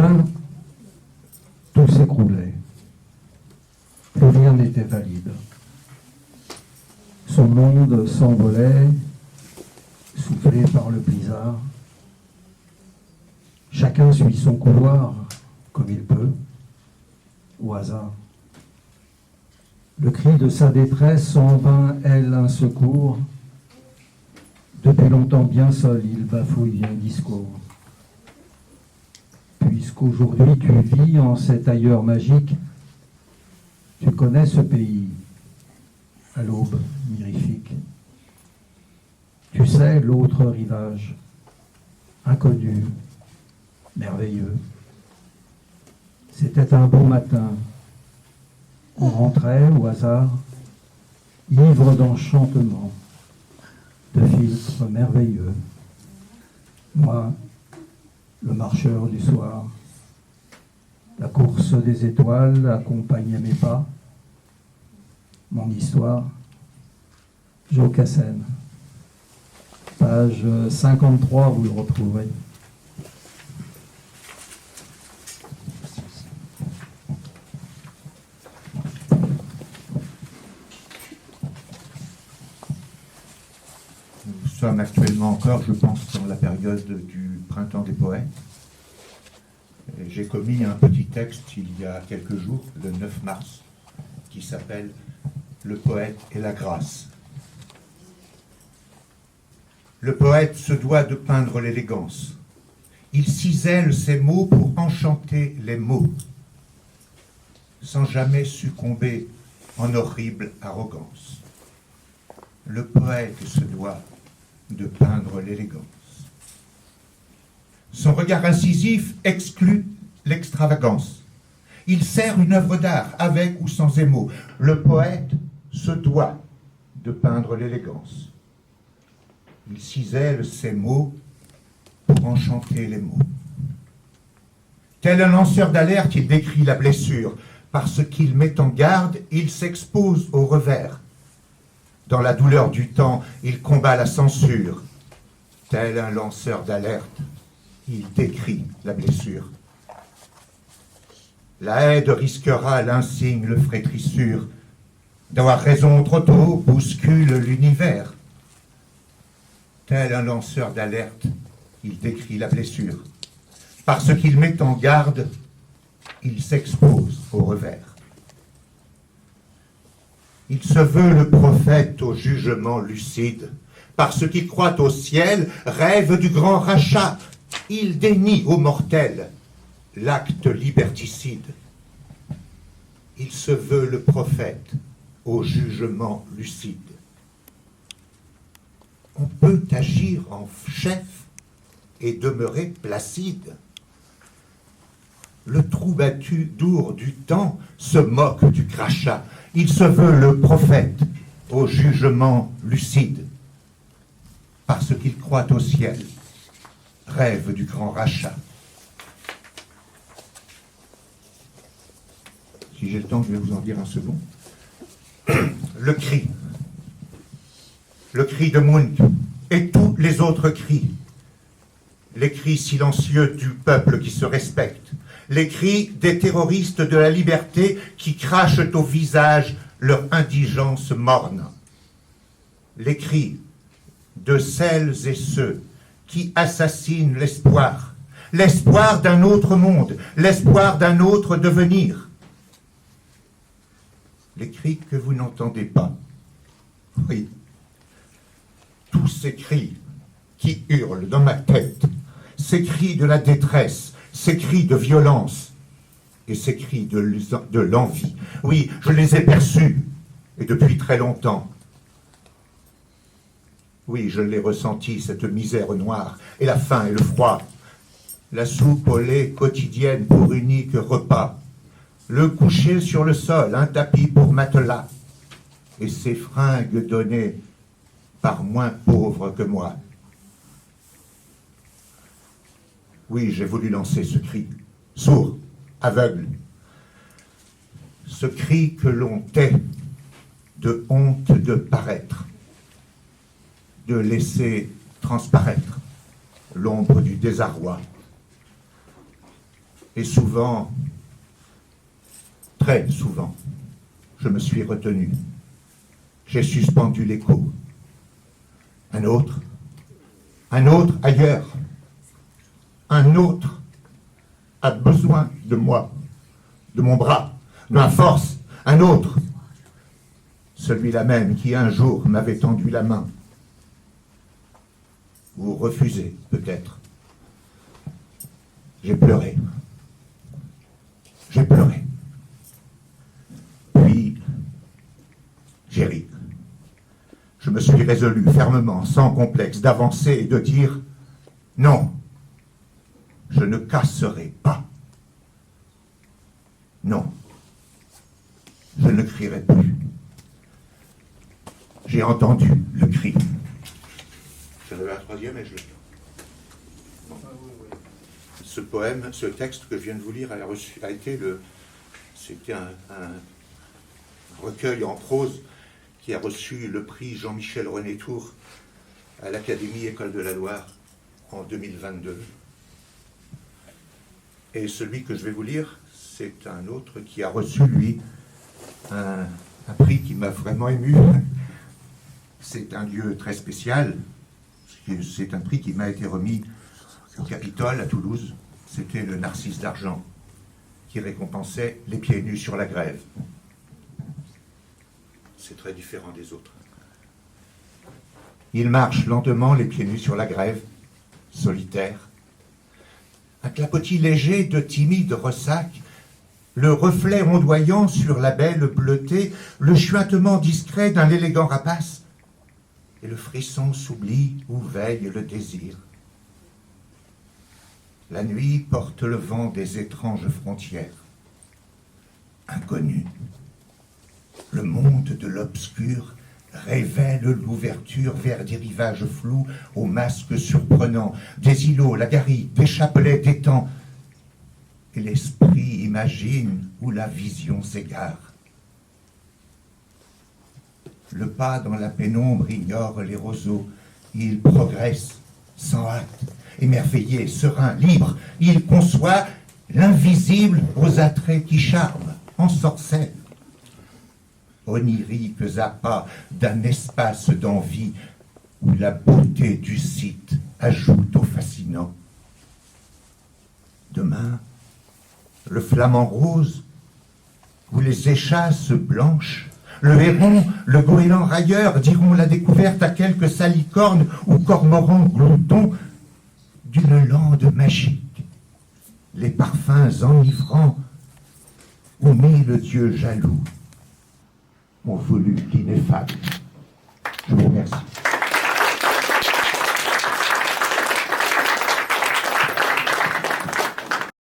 soudain, tout s'écroulait. Plus rien n'était valide. Son monde s'envolait, soufflé par le blizzard. Chacun suit son couloir comme il peut, au hasard. Le cri de sa détresse en vain, elle, un secours. Depuis longtemps bien seul, il bafouille un discours. Puisqu'aujourd'hui tu vis en cet ailleurs magique, tu connais ce pays à l'aube mirifique. Tu sais l'autre rivage, inconnu, merveilleux. C'était un beau matin. On rentrait au hasard, ivre d'enchantement, de filtres merveilleux. Moi, le marcheur du soir, la course des étoiles accompagnait mes pas. Mon histoire, Joe Cassene. Page 53, vous le retrouverez. Nous sommes actuellement encore, je pense, dans la période du printemps des poètes. J'ai commis un petit texte il y a quelques jours, le 9 mars, qui s'appelle « Le poète et la grâce ». Le poète se doit de peindre l'élégance. Il cisèle ses mots pour enchanter les mots, sans jamais succomber en horrible arrogance. Le poète se doit de peindre l'élégance. Son regard incisif exclut l'extravagance. Il sert une œuvre d'art, avec ou sans émaux. Le poète se doit de peindre l'élégance. Il cisèle ses mots pour enchanter les mots. Tel un lanceur d'alerte, il décrit la blessure. Parce qu'il met en garde, il s'expose au revers. Dans la douleur du temps, il combat la censure. Tel un lanceur d'alerte, il décrit la blessure. La haie risquera l'insigne le frétrissure. D'avoir raison trop tôt bouscule l'univers. Tel un lanceur d'alerte, il décrit la blessure. Parce qu'il met en garde, il s'expose au revers. Il se veut le prophète au jugement lucide. Parce qu'il croit au ciel, rêve du grand rachat. Il dénie aux mortels l'acte liberticide. Il se veut le prophète au jugement lucide. On peut agir en chef et demeurer placide. Le troubadour du temps se moque du crachat. Il se veut le prophète au jugement lucide. Parce qu'il croit au ciel, rêve du grand rachat. Si j'ai le temps, je vais vous en dire un second. Le cri de Munch et tous les autres cris. Les cris silencieux du peuple qui se respecte. Les cris des terroristes de la liberté qui crachent au visage leur indigence morne. Les cris de celles et ceux qui assassinent l'espoir, l'espoir d'un autre monde, l'espoir d'un autre devenir. Les cris que vous n'entendez pas. Oui, tous ces cris qui hurlent dans ma tête, ces cris de la détresse, ces cris de violence et ces cris de l'envie. Oui, je les ai perçus, et depuis très longtemps. Oui, je l'ai ressenti, cette misère noire, et la faim et le froid, la soupe au lait quotidienne pour unique repas, le coucher sur le sol, un tapis pour matelas, et ces fringues données par moins pauvres que moi. Oui, j'ai voulu lancer ce cri, sourd, aveugle, ce cri que l'on tait de honte de paraître, de laisser transparaître l'ombre du désarroi. Et souvent, très souvent, je me suis retenu. J'ai suspendu l'écho. Un autre ailleurs, un autre a besoin de moi, de mon bras, de ma force, un autre, celui-là même qui un jour m'avait tendu la main. Vous refusez, peut-être. J'ai pleuré. J'ai pleuré. Puis, j'ai ri. Je me suis résolu fermement, sans complexe, d'avancer et de dire « Non, je ne casserai pas. Non, je ne crierai plus. » J'ai entendu le cri. J'en avais un troisième et je le tiens. Ce poème, ce texte que je viens de vous lire c'était un recueil en prose qui a reçu le prix Jean-Michel René-Tour à l'Académie École de la Loire en 2022. Et celui que je vais vous lire, c'est un autre qui a reçu, lui, un prix qui m'a vraiment ému. C'est un lieu très spécial. C'est un prix qui m'a été remis au Capitole, à Toulouse. C'était le Narcisse d'Argent, qui récompensait les pieds nus sur la grève. C'est très différent des autres. Il marche lentement, les pieds nus sur la grève, solitaire. Un clapotis léger de timide ressac, le reflet ondoyant sur la belle bleutée, le chuintement discret d'un élégant rapace, et le frisson s'oublie où veille le désir. La nuit porte le vent des étranges frontières. Inconnu, le monde de l'obscur révèle l'ouverture vers des rivages flous aux masques surprenants, des îlots, la garrigue, des chapelets d'étangs. Et l'esprit imagine où la vision s'égare. Le pas dans la pénombre ignore les roseaux. Il progresse sans hâte, émerveillé, serein, libre. Il conçoit l'invisible aux attraits qui charment, ensorcellent. Oniriques appâts d'un espace d'envie où la beauté du site ajoute au fascinant. Demain, le flamant rose ou les échasses blanches, le héron, le goéland railleur diront la découverte à quelques salicornes ou cormorans gloutons d'une lande magique. Les parfums enivrants où mille dieux jaloux ont voulu l'ineffable. Je vous remercie.